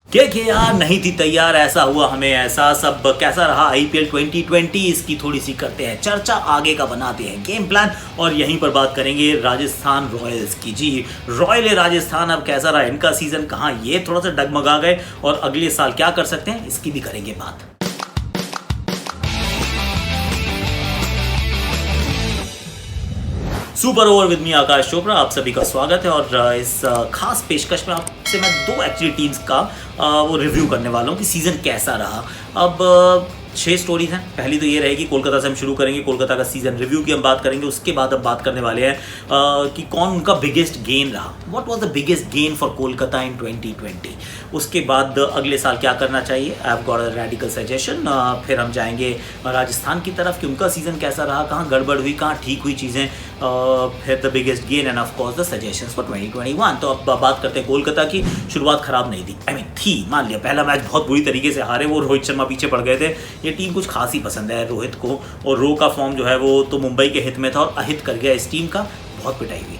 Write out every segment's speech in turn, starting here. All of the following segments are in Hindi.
के यार नहीं थी तैयार, ऐसा हुआ हमें ऐसा सब। कैसा रहा आईपीएल 2020, इसकी थोड़ी सी करते हैं चर्चा, आगे का बनाते हैं गेम प्लान और यहीं पर बात करेंगे राजस्थान रॉयल्स की। जी रॉयल राजस्थान, अब कैसा रहा इनका सीजन, कहाँ ये थोड़ा सा डगमगा गए और अगले साल क्या कर सकते हैं इसकी भी करेंगे बात। सुपर ओवर विद मी आकाश चोपड़ा, आप सभी का स्वागत है। और इस खास पेशकश में आपसे मैं दो एक्चुअली टीम्स का वो रिव्यू करने वाला हूँ कि सीज़न कैसा रहा। अब 6 स्टोरीज हैं। पहली तो ये रहेगी कोलकाता से हम शुरू करेंगे, कोलकाता का सीजन रिव्यू की हम बात करेंगे। उसके बाद अब बात करने वाले हैं कि कौन उनका बिगेस्ट गेन रहा, what was the biggest gain for Kolkata in 2020। उसके बाद अगले साल क्या करना चाहिए, I have got a radical suggestion. फिर हम जाएंगे राजस्थान की तरफ कि उनका सीजन कैसा रहा, कहाँ गड़बड़ हुई, कहाँ ठीक हुई चीज़ें, फिर the biggest gain end of course the suggestions for 2021। तो अब बात करते हैं कोलकाता की। शुरुआत खराब नहीं थी, आई मीन थी, मान लिया पहला मैच बहुत बुरी तरीके से हारे, वो रोहित शर्मा पीछे पड़ गए थे। ये टीम कुछ खास ही पसंद है रोहित को, और रो का फॉर्म जो है वो तो मुंबई के हित में था और अहित कर गया इस टीम का, बहुत पिटाई हुई।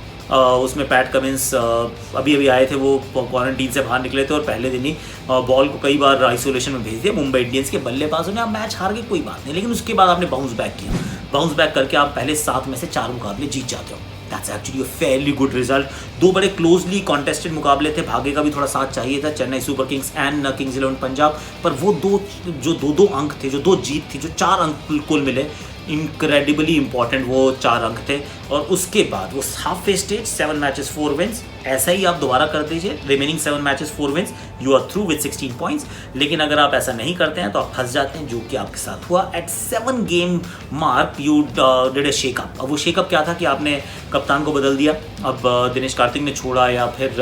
उसमें पैट कमिंस अभी आए थे, वो क्वारंटीन से बाहर निकले थे और पहले दिन ही बॉल को कई बार आइसोलेशन में भेज दिया मुंबई इंडियंस के बल्लेबाजों ने। आप मैच हार गए कोई बात नहीं, लेकिन उसके बाद आपने बाउंस बैक किया, बाउंस बैक करके आप पहले 7 में से 4 मुकाबले जीत जाते हो। That's actually a fairly good result. 2 बड़े क्लोजली कॉन्टेस्टेड मुकाबले थे, भाग्य का भी थोड़ा साथ चाहिए था, Chennai super Kings and Kings 11 Punjab, पर वो दो अंक थे, जो 2 जीत थी, जो 4 अंक कुल मिले, इनक्रेडिबली इंपॉर्टेंट वो 4 अंक थे। और उसके बाद वो halfway stage 7 matches 4 wins, ऐसा ही आप दोबारा कर दीजिए, remaining 7 matches 4 wins, you are through with 16 points. लेकिन अगर आप ऐसा नहीं करते हैं तो आप फंस जाते हैं, जो कि आपके साथ हुआ। At 7 game mark you did a shakeup. अब वो शेकअप क्या था कि आपने कप्तान को बदल दिया। अब दिनेश कार्तिक ने छोड़ा या फिर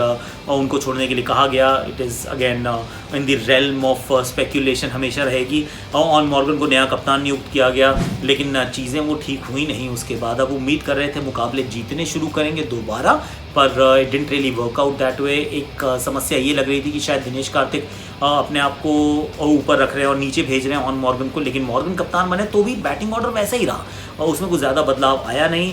उनको छोड़ने के लिए कहा गया। It is again in the realm of speculation, हमेशा रहेगी। ऑन मॉर्गन को नया कप्तान नियुक्त किया गया, लेकिन चीज़ें वो ठीक हुई नहीं। उसके बाद अब उम्मीद कर रहे थे मुकाबले जीतने शुरू करेंगे दोबारा, पर it didn't really work out that way. एक समस्या ये लग रही थी कि शायद दिनेश कार्तिक अपने आप को ऊपर रख रहे हैं और नीचे भेज रहे हैं ऑन मॉर्गन को, लेकिन मॉर्गन कप्तान बने तो भी बैटिंग ऑर्डर वैसा ही रहा और उसमें कुछ ज़्यादा बदलाव आया नहीं।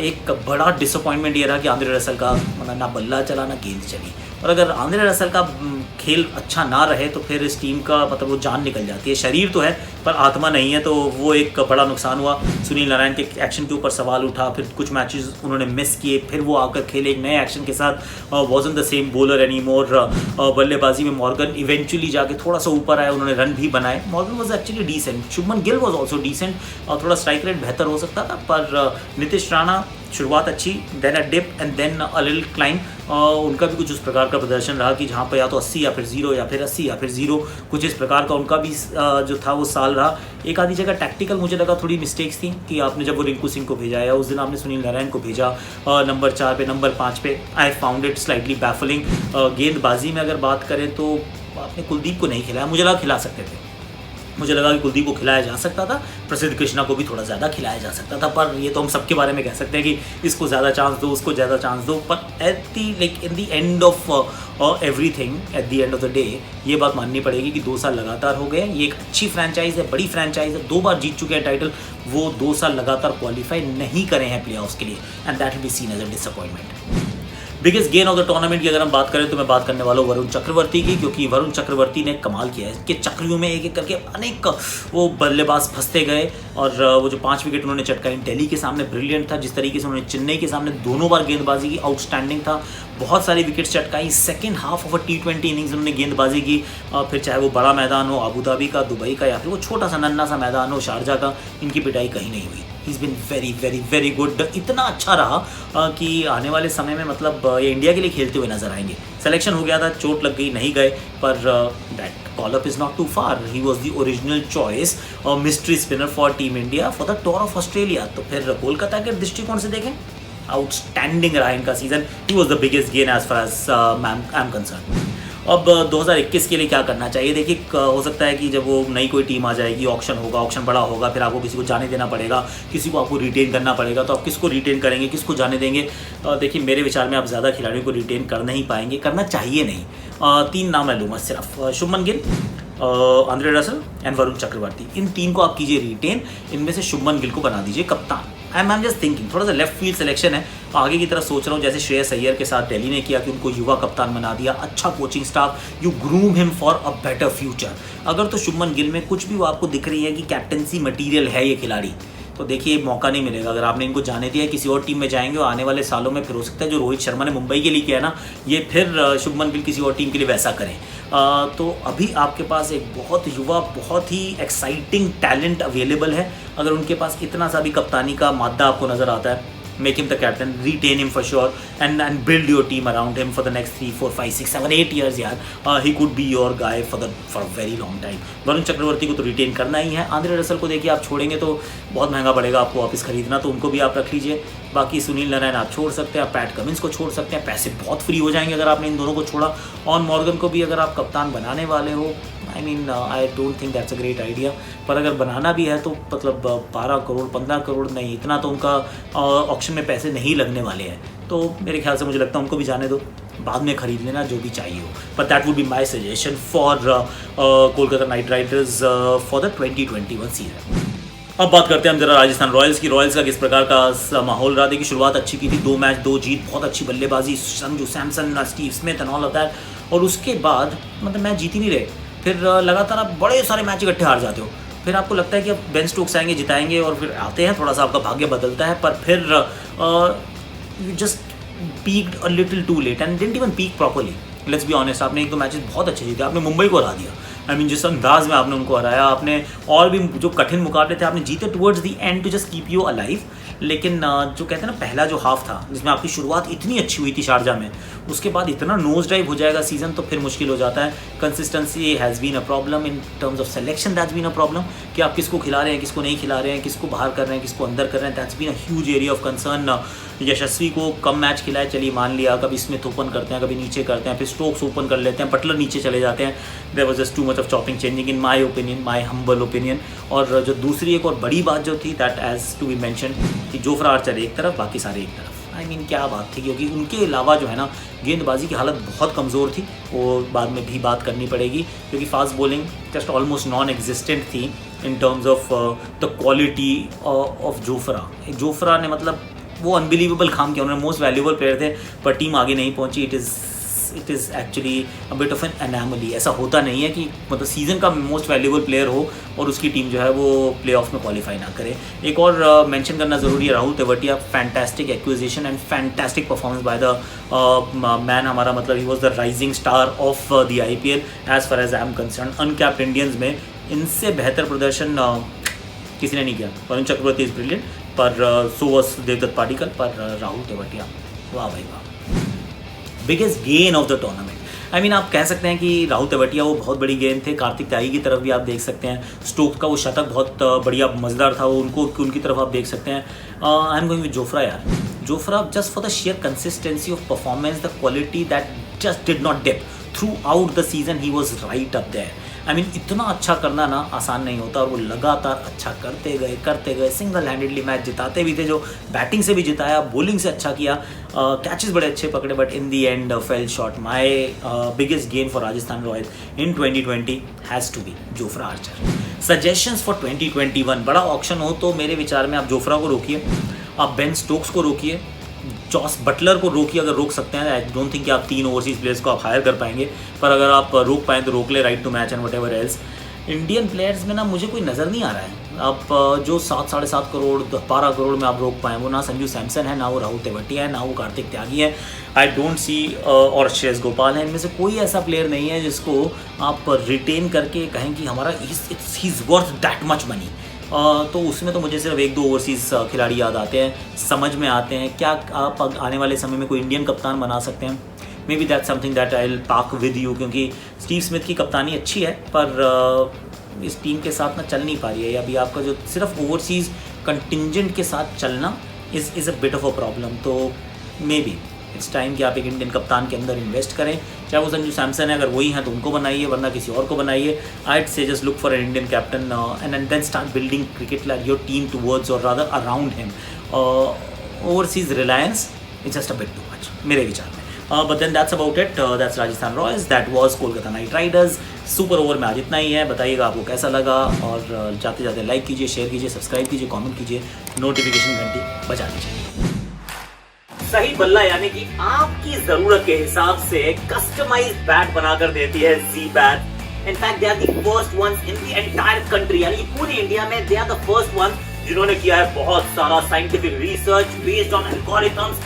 एक बड़ा डिसअपॉइंटमेंट ये रहा कि आंद्रे रसल का मतलब ना बल्ला चला ना गेंद चली, और अगर आंद्रे रसल का खेल अच्छा ना रहे तो फिर इस टीम का मतलब वो जान निकल जाती है। शरीर तो है पर आत्मा नहीं है, तो वो एक बड़ा नुकसान हुआ। सुनील नारायण के एक्शन के ऊपर सवाल उठा, फिर कुछ मैचेस उन्होंने मिस किए, फिर वो आकर खेले एक नए एक्शन के साथ। Wasn't the same bowler any more. बल्लेबाजी में मॉर्गन इवेंचुअली जाके थोड़ा सा ऊपर आया, उन्होंने रन भी बनाए। Morgan was actually decent, Shubman Gill was also decent, थोड़ा स्ट्राइक रेट बेहतर हो सकता था, पर नीतीश राणा शुरुआत अच्छी, then a dip and then a little climb. उनका भी कुछ उस प्रकार का प्रदर्शन रहा कि जहाँ पर या तो 80 या फिर 0 या फिर 80 या फिर 0, कुछ इस प्रकार का उनका भी जो था वो साल रहा। एक आधी जगह टैक्टिकल मुझे लगा थोड़ी मिस्टेक्स थी कि आपने जब वो रिंकू सिंह को भेजा या उस दिन आपने सुनील नारायण को भेजा नंबर 4 पे, नंबर 5 पे, I found it slightly baffling. गेंदबाजी में अगर बात करें तो आपने कुलदीप को नहीं खिलाया, मुझे लगा खिला सकते थे, मुझे लगा कि कुलदीप को खिलाया जा सकता था, प्रसिद्ध कृष्णा को भी थोड़ा ज़्यादा खिलाया जा सकता था, पर ये तो हम सबके बारे में कह सकते हैं कि इसको ज़्यादा चांस दो, उसको ज़्यादा चांस दो। पर at the in the end of everything, at the end of the day ये बात माननी पड़ेगी कि 2 साल लगातार हो गए। ये एक अच्छी फ्रेंचाइज है, बड़ी फ्रेंचाइज है, 2 बार जीत चुके हैं टाइटल, वो 2 साल लगातार क्वालिफाई नहीं करे हैं प्ले ऑफ्स के लिए, and that will be seen as a disappointment. Biggest gain of the tournament की अगर हम बात करें तो मैं बात करने वाला हूँ वरुण चक्रवर्ती की, क्योंकि वरुण चक्रवर्ती ने कमाल किया है कि चक्रियों में एक एक करके अनेक वो बल्लेबाज फंसते गए, और वो जो 5 विकेट उन्होंने चटकाई दिल्ली के सामने ब्रिलियंट था। जिस तरीके से उन्होंने चेन्नई के सामने दोनों बार गेंदबाजी की, आउटस्टैंडिंग था। बहुत सारी विकेट्स चटकाई, second half of a T20 innings उन्होंने गेंदबाजी की, फिर चाहे वो बड़ा मैदान हो अबू धाबी का, दुबई का, या फिर वो छोटा सा नन्ना सा मैदान हो शारजा का, इनकी पिटाई कहीं नहीं हुई। He's been very very very good। इतना अच्छा रहा कि आने वाले समय में मतलब ये इंडिया के लिए खेलते हुए नजर आएंगे। सिलेक्शन हो गया था, चोट लग गई, नहीं गए, पर that call up is not too far. He was the original choice mystery spinner for team India for the tour of Australia. तो फिर कोलकाता के दृष्टिकोण से देखें, आउटस्टैंडिंग रहा इनका season. He was the biggest gain as far as I am concern. अब 2021 के लिए क्या करना चाहिए, देखिए हो सकता है कि जब वो नई कोई टीम आ जाएगी, ऑक्शन होगा, ऑक्शन बड़ा होगा, फिर आपको किसी को जाने देना पड़ेगा, किसी को आपको रिटेन करना पड़ेगा, तो आप किसको रिटेन करेंगे, किसको जाने देंगे। देखिए मेरे विचार में आप ज़्यादा खिलाड़ियों को रिटेन कर नहीं पाएंगे, करना चाहिए नहीं। 3 नाम मैं लूँगा सिर्फ, Shubman Gill, Andre Russell and Varun Chakravarthy. इन 3 को आप कीजिए रिटेन, इनमें से शुभमन गिल को बना दीजिए कप्तान। आई एम जस्ट थिंकिंग, थोड़ा सा लेफ्ट फील्ड सिलेक्शन है, आगे की तरफ सोच रहा हूँ, जैसे श्रेयस अय्यर के साथ दिल्ली ने किया कि उनको युवा कप्तान बना दिया, अच्छा coaching staff, you groom him for a better future. अगर तो शुभमन गिल में कुछ भी वो आपको दिख रही है कि कैप्टनसी मटीरियल है ये खिलाड़ी, तो देखिए मौका नहीं मिलेगा। अगर आपने इनको जाने दिया किसी और टीम में जाएंगे और आने वाले सालों में फिर हो सकता है जो रोहित शर्मा ने मुंबई के लिए किया ना, ये फिर शुभमन गिल किसी और टीम के लिए वैसा करें। तो अभी आपके पास एक बहुत युवा, बहुत ही एक्साइटिंग टैलेंट अवेलेबल है। अगर उनके पास इतना सा भी कप्तानी का मादा आपको नज़र आता है, make him the captain, retain him for sure, and build your team around him for the next 3, 4, 5, 6, 7, 8 years यार। he could be your guy for a very long time। Varun Chakravarthy को तो रिटेन करना ही है। आंद्रे रसल को देखिए, आप छोड़ेंगे तो बहुत महंगा पड़ेगा आपको वापस खरीदना, तो उनको भी आप रख लीजिए। बाकी सुनील नारायण आप छोड़ सकते हैं, आप पैट कमिंस को छोड़ सकते हैं, पैसे बहुत फ्री हो जाएंगे अगर आपने इन दोनों को छोड़ा। ऑन मॉर्गन को भी अगर आप कप्तान बनाने वाले हो, I don't think that's a great idea, पर अगर बनाना भी है तो मतलब 12 करोड़ 15 करोड़ नहीं, इतना तो उनका ऑक्शन में पैसे नहीं लगने वाले हैं। तो मेरे ख्याल से मुझे लगता है उनको भी जाने दो, बाद में खरीद लेना जो भी चाहिए हो। But that would be my suggestion for Kolkata night Riders for the 2021 season. अब बात करते हैं हम जरा राजस्थान रॉयल्स की। रॉयल्स का किस प्रकार का माहौल रहा। देखिए शुरुआत अच्छी की थी, 2 मैच 2 जीत, बहुत अच्छी बल्लेबाजी, Sanju Samson, Steve Smith and all of that. और उसके बाद मतलब मैच जीत ही नहीं रहे, फिर लगातार आप बड़े सारे मैच इकट्ठे हार जाते हो। फिर आपको लगता है कि अब बेन स्टोक्स आएंगे, जिताएंगे, और फिर आते हैं, थोड़ा सा आपका भाग्य बदलता है, पर फिर you just peaked a little too late and didn't even peak properly. Let's be honest, आपने 1-2 मैचेस बहुत अच्छे जीते, आपने मुंबई को हरा दिया। आई मीन जिस अंदाज में आपने उनको हराया, आपने और भी जो कठिन मुकाबले थे आपने जीते towards the end to just keep you alive. लेकिन जो कहते हैं ना, पहला जो हाफ था जिसमें आपकी शुरुआत इतनी अच्छी हुई थी शारजा में, उसके बाद इतना नोज ड्राइव हो जाएगा सीजन, तो फिर मुश्किल हो जाता है। Consistency has been a problem in terms of selection, that's been a problem कि आप किसको खिला रहे हैं, किसको नहीं खिला रहे हैं, किसको बाहर कर रहे हैं, किसको अंदर कर रहे हैं, that's been a huge area of concern. Yashasvi को कम मैच खिलाए, चलिए मान लिया, कभी स्मिथ ओपन करते हैं, कभी नीचे करते हैं, फिर स्टोक्स ओपन कर लेते हैं, बटलर नीचे चले जाते हैं। There was just too much of chopping changing in my opinion, my humble opinion. और जो दूसरी एक और बड़ी बात जो थी, that has to be mention, कि जोफ्रा आर्चर एक तरफ, बाकी सारे एक तरफ। आई मीन क्या बात थी, क्योंकि उनके अलावा जो है ना, गेंदबाजी की हालत बहुत कमज़ोर थी, वो बाद में भी बात करनी पड़ेगी, क्योंकि fast bowling just almost non existent थी in terms of the quality of Jofra. Jofra ने मतलब वो अनबिलीवेबल काम किया, उन्होंने मोस्ट वैल्यूएबल प्लेयर थे, पर टीम आगे नहीं पहुंची। It is actually a bit of an anomaly. ऐसा होता नहीं है कि मतलब सीज़न का मोस्ट वैल्यूएबल प्लेयर हो और उसकी टीम जो है वो प्लेऑफ में क्वालिफाई ना करे। एक और मेंशन करना ज़रूरी है, Rahul Tewatia, fantastic acquisition and fantastic performance by the man. हमारा मतलब he was the rising star of the IPL as far as I am concern. Uncapped Indians में इनसे बेहतर प्रदर्शन किसी ने नहीं किया। वरुण चक्रवर्ती इज़ ब्रिलियंट, पर सो वॉज देवदत्त पाडिक्कल, पर राहुल तेवतिया वाह भाई वाह, biggest gain of the tournament. I mean आप कह सकते हैं कि राहुल तेवतिया वो बहुत बड़ी गेंद थे। कार्तिक त्यागी की तरफ भी आप देख सकते हैं, स्टोक्स का वो शतक बहुत बढ़िया मज़ेदार था, वो उनकी तरफ आप देख सकते हैं। I am going with Jofra यार। Jofra just for the sheer consistency of performance, the quality that just did not dip throughout the season, he was right up there. I mean इतना अच्छा करना ना आसान नहीं होता, और वो लगातार अच्छा करते गए, सिंगल हैंडेडली मैच जिताते भी थे, जो बैटिंग से भी जिताया, बॉलिंग से अच्छा किया, कैचेस बड़े अच्छे पकड़े, but in the end fell short. My biggest gain for Rajasthan Royals in 2020 has to be Jofra Archer. Suggestions for 2021, बड़ा ऑप्शन हो तो मेरे विचार में आप जोफ्रा को रोकिए, आप बेन स्टोक्स को रोकिए, जॉस बटलर को रोकिए अगर रोक सकते हैं। आई डोंट थिंक कि आप 3 ओवरसीज प्लेयर्स को आप हायर कर पाएंगे, पर अगर आप रोक पाएँ तो रोक ले, right to match and whatever else. Indian players में ना मुझे कोई नज़र नहीं आ रहा है आप जो 7, 7.5 करोड़ 12 करोड़ में आप रोक पाएँ। वो ना संजू सैमसन है, ना वो राहुल तेवतिया है, ना वो कार्तिक त्यागी है। आई डोंट सी और श्रेयस गोपाल है, इनमें से कोई ऐसा प्लेयर नहीं है जिसको आप रिटेन करके कहें कि हमारा he is worth that much money. तो उसमें तो मुझे सिर्फ 1-2 ओवरसीज़ खिलाड़ी याद आते हैं, समझ में आते हैं। क्या आप आने वाले समय में कोई इंडियन कप्तान बना सकते हैं? May be that something that I will park with you, क्योंकि स्टीव स्मिथ की कप्तानी अच्छी है, पर इस टीम के साथ ना चल नहीं पा रही है। अभी आपका जो सिर्फ ओवरसीज़ कंटिंजेंट के साथ चलना is a bit of a problem. तो मे बी इट्स टाइम कि आप एक इंडियन कप्तान के अंदर इन्वेस्ट करें, चाहे वो संजू सैमसन है, अगर वही हैं तो उनको बनाइए, वरना किसी और को बनाइए। I'd say just look for an Indian captain and then start building cricket like your team towards or rather around him. Overseas reliance is just a bit too much मेरे विचार में। But then that's about it. That's Rajasthan Royals. That was Kolkata Knight Riders. Super over में आज इतना ही है। बताइएगा आपको कैसा लगा, और जाते जाते लाइक कीजिए, शेयर कीजिए, सब्सक्राइब कीजिए, कमेंट कीजिए, नोटिफिकेशन घंटी बजा दीजिए। सही बल्ला यानी कि आपकी जरूरत के हिसाब से कस्टमाइज्ड बैट बनाकर देती है जी bat. In fact they are the first ones in the entire country, यानी कि पूरी इंडिया में they are the first ones जिन्होंने किया है बहुत सारा scientific research based on algorithms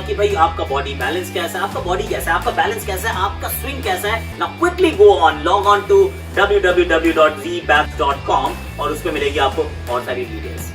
कि भाई आपका बॉडी बैलेंस कैसा है, आपका बॉडी कैसा है, आपका बैलेंस कैसा है, आपका स्विंग कैसा है। Now quickly go on, log on to www.zbats.com और उसमें मिलेगी आपको बहुत सारी डिटेल्स।